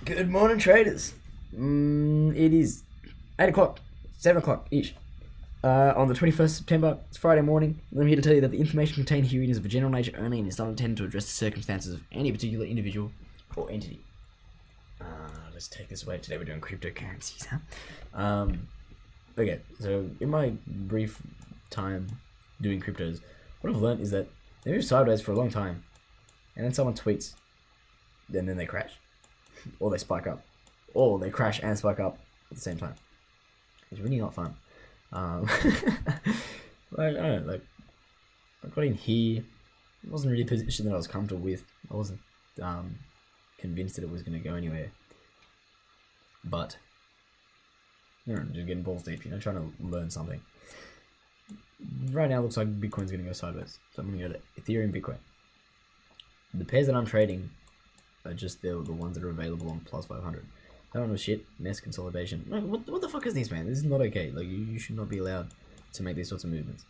Good morning, traders. It is 8 o'clock, 7 o'clock ish. On the 21st September, it's Friday morning. I'm here to tell you that the information contained herein is of a general nature only and is not intended to address the circumstances of any particular individual or entity. Let's take this away. Today we're doing cryptocurrencies, huh? Okay, so in my brief time doing cryptos, what I've learned is that they move sideways for a long time, and then someone tweets, and then they crash. Or they spike up, or they crash and spike up at the same time. It's really not fun. Like, I don't know, like, I got in here, it wasn't really a position that I was comfortable with. I wasn't convinced that it was going to go anywhere. But, you know, just getting balls deep, trying to learn something. Right now it looks like Bitcoin's going to go sideways, so I'm going to go to Ethereum, Bitcoin. The pairs that I'm trading are just the ones that are available on plus 500. I don't know shit, mess consolidation. No, what the fuck is this, man? This is not okay. Like, you should not be allowed to make these sorts of movements.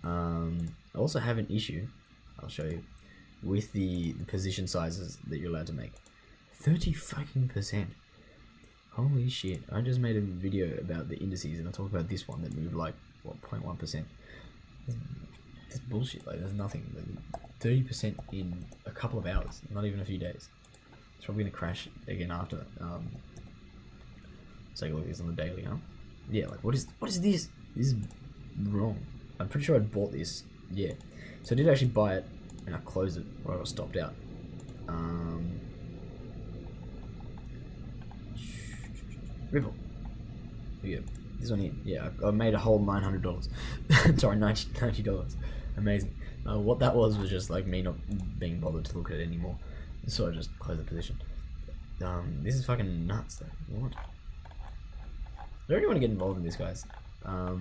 I also have an issue, I'll show you, with the position sizes that you're allowed to make. 30%. Holy shit. I just made a video about the indices and I talked about this one that moved like, what, 0.1%. That's bullshit. Like, there's nothing. Like, 30% in a couple of hours, not even a few days. It's probably going to crash again after that. Let's take a look at this on the daily, huh? Yeah, like, what is this? This is wrong. I'm pretty sure I bought this. Yeah. So I did actually buy it, and I closed it, or I got stopped out. Ripple. Yeah, this one here. Yeah, I made a whole $900. Sorry, $90. Amazing. What that was just like me not being bothered to look at it anymore. So I just closed the position. This is fucking nuts though. What? I don't really want to get involved in this, guys. I'll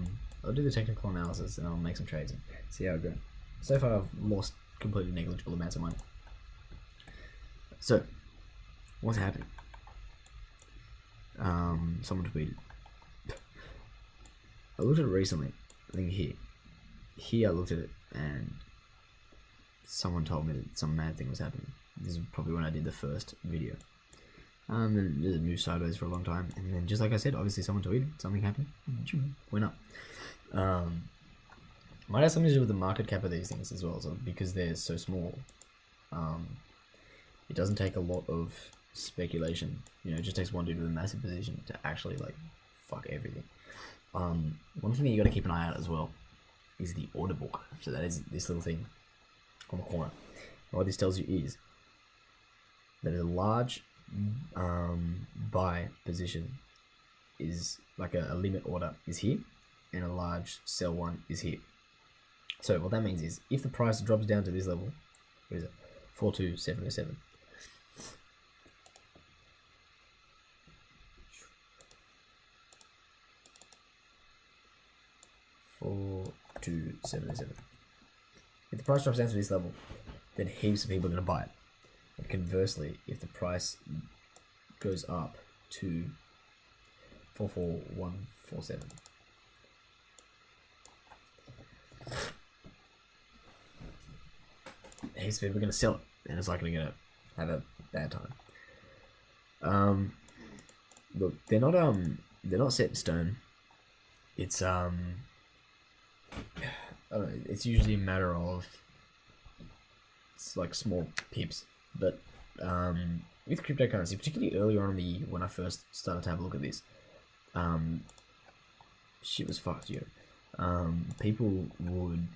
do the technical analysis and I'll make some trades and see how it goes. So far I've lost completely negligible amounts of money. So, what's happening? Someone tweeted. I looked at it recently. I think here. Here I looked at it and someone told me that some mad thing was happening. This is probably when I did the first video. Then it moved sideways for a long time, and then just like I said, obviously someone tweeted, something happened, went up. Might have something to do with the market cap of these things as well, so because they're so small, it doesn't take a lot of speculation. It just takes one dude with a massive position to actually like fuck everything. One thing that you got to keep an eye out as well is the order book. So that is this little thing on the corner. And what this tells you is that a large buy position is like a limit order is here, and a large sell one is here. So what that means is if the price drops down to this level, what is it? 42707. If the price drops down to this level, then heaps of people are going to buy it. And conversely, if the price goes up to 44147, heaps of people are going to sell it, and it's likely going to have a bad time. Look, they're not set in stone. It's I don't know, it's usually a matter of it's like small pips, but with cryptocurrency, particularly earlier on in the year when I first started to have a look at this, shit was fucked, people would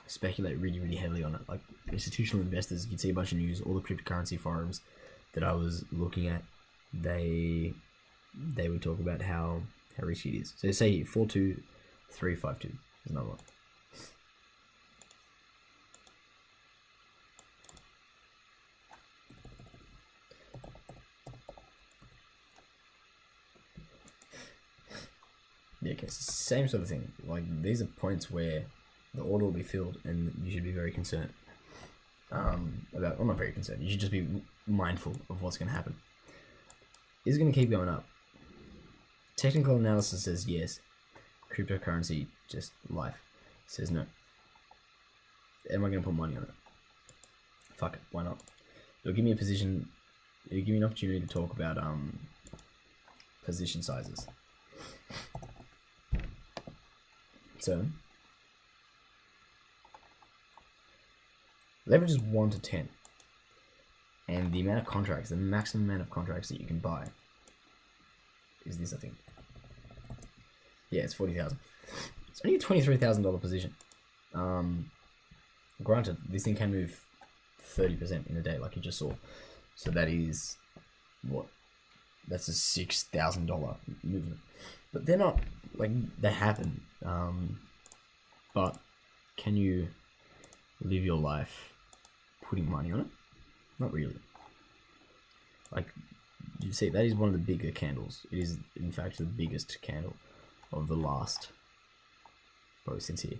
speculate really heavily on it. Like institutional investors, you'd see a bunch of news, all the cryptocurrency forums that I was looking at, they would talk about how risky it is. So say here, 42352 is another one. Yeah, okay, so same sort of thing. Like, these are points where the order will be filled and you should be very concerned about, well, not very concerned, you should just be mindful of what's going to happen. Is it going to keep going up? Technical analysis says yes. Cryptocurrency, just life, says no. Am I going to put money on it? Fuck it, why not? it'll give me a position. It'll give me an opportunity to talk about position sizes. So leverage is 1 to 10, and the amount of contracts, the maximum amount of contracts that you can buy, is this, I think. Yeah, it's 40,000. It's only a $23,000 position. Granted, this thing can move 30% in a day, like you just saw. So that is what? That's a $6,000 movement. But they're not like they happen. But can you live your life putting money on it? Not really. Like you see, that is one of the bigger candles. It is, in fact, the biggest candle of the last, probably since here.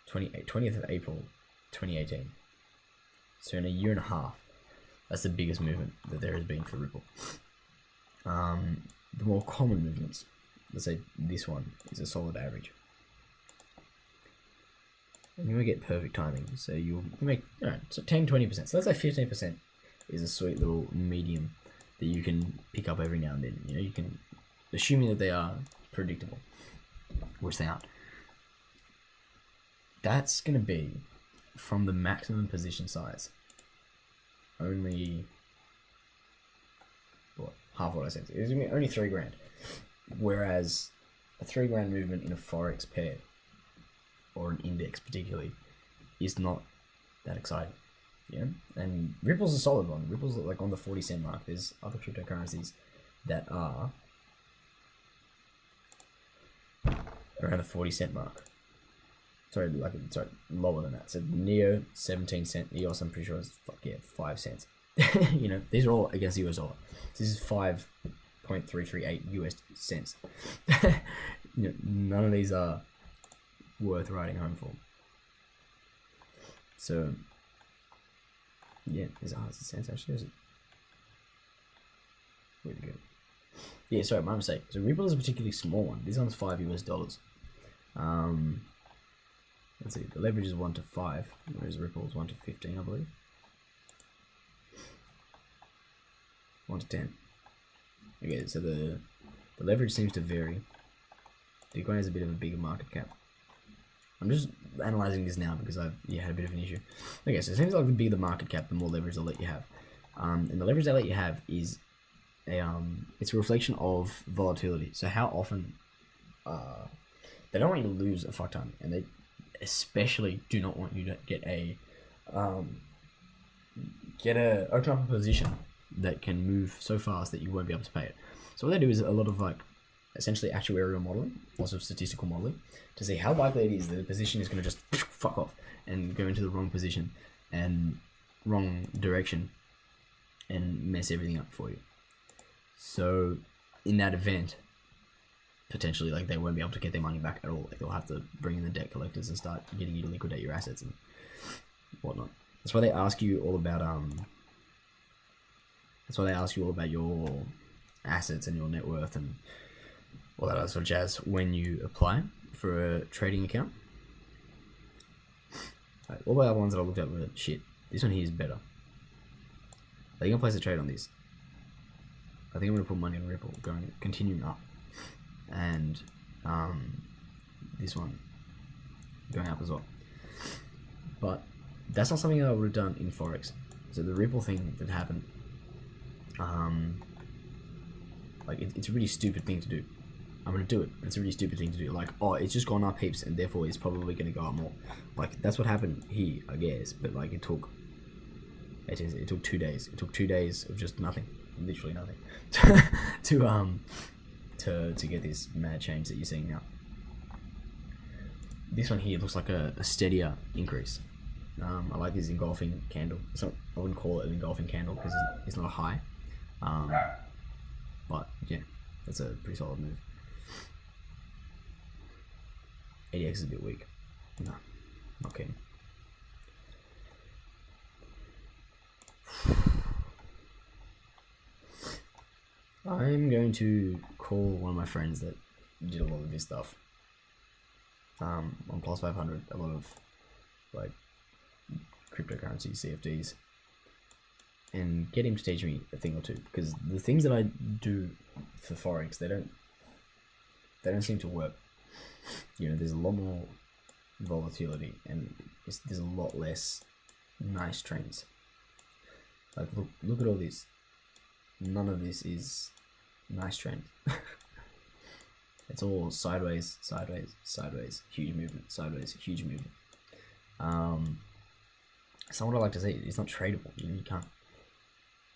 20th of April 2018. So in a year and a half, that's the biggest movement that there has been for Ripple. The more common movements, let's say this one is a solid average. And you will get perfect timing. So you'll make, so 10-20%. So let's say 15% is a sweet little medium that you can pick up every now and then. You know, you can, assuming that they are predictable, which they aren't. That's going to be from the maximum position size. Only, what, half what I said. It's going to be only $3,000. Whereas a $3,000 movement in a Forex pair, or an index particularly, is not that exciting. Yeah, and Ripple's a solid one. Ripple's like on the 40-cent mark. There's other cryptocurrencies that are around the 40-cent mark. Sorry, lower than that. So Neo, 17 cent. EOS, I'm pretty sure is 5 cents. You know, these are all against the US dollar. This is 5.338 US cents. You know, none of these are worth writing home for. So yeah, is it 100 cents actually? Is it? Where'd it go? Yeah, sorry, my mistake. So Ripple is a particularly small one. This one's $5 US. Let's see, the leverage is 1 to 5, whereas Ripple is 1 to 15, I believe. 1 to 10. Okay, so the leverage seems to vary. Bitcoin has a bit of a bigger market cap. I'm just analyzing this now because I've had a bit of an issue. Okay, so it seems like the bigger the market cap, the more leverage they'll let you have. And the leverage they let you have is it's a reflection of volatility. So how often they don't want you to lose a fuck ton, and they especially do not want you to get a open up a position that can move so fast that you won't be able to pay it. So what they do is a lot of like essentially actuarial modeling, lots of statistical modeling, to see how likely it is that the position is going to just fuck off and go into the wrong position and wrong direction and mess everything up for you. So in that event, potentially, like, they won't be able to get their money back at all. Like, they'll have to bring in the debt collectors and start getting you to liquidate your assets and whatnot. That's why they ask you all about your assets and your net worth and all that other sort of jazz when you apply for a trading account. All the other ones that I looked at were shit. This one here is better. Are you gonna place a trade on this? I think I'm gonna put money on Ripple, continuing up, and this one going up as well. But that's not something that I would have done in Forex. So the Ripple thing that happened, like it's a really stupid thing to do. I'm gonna do it, but it's a really stupid thing to do. Like, oh, it's just gone up heaps, and therefore it's probably gonna go up more. Like, that's what happened here, I guess. But like, it took 2 days. It took 2 days of just nothing, literally nothing, to get this mad change that you're seeing now. This one here looks like a steadier increase. I like this engulfing candle. It's not, I wouldn't call it an engulfing candle because it's not a high. But yeah, that's a pretty solid move. ADX is a bit weak. No, not keen. I'm going to call one of my friends that did a lot of this stuff. On Plus 500, a lot of like cryptocurrency CFDs. and get him to teach me a thing or two, because the things that I do for forex, they don't seem to work. There's a lot more volatility, and there's a lot less nice trends. Like look at all this. None of this is nice trend. It's all sideways, sideways, sideways, huge movement, sideways, huge movement. So what I like to say, it's not tradable. You can't.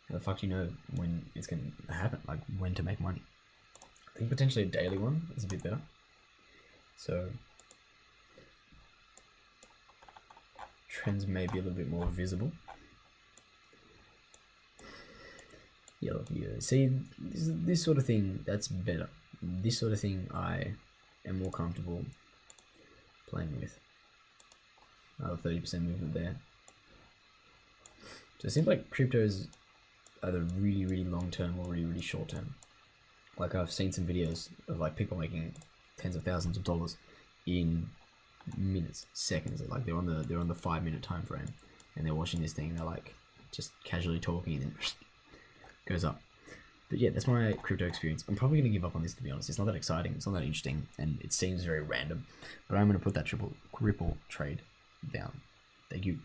How the fuck do you know when it's gonna happen? Like when to make money? I think potentially a daily one is a bit better. So trends may be a little bit more visible. Yeah, look, see, this sort of thing, that's better. This sort of thing I am more comfortable playing with. Another 30% movement there. So it seems like cryptos are either really, really long term or really, really short term. Like I've seen some videos of like people making tens of thousands of dollars in minutes, seconds. Like they're on the 5-minute time frame, and they're watching this thing. And they're like just casually talking, and then goes up. But yeah, that's my crypto experience. I'm probably gonna give up on this, to be honest. It's not that exciting. It's not that interesting, and it seems very random. But I'm gonna put that triple trade down. Thank you.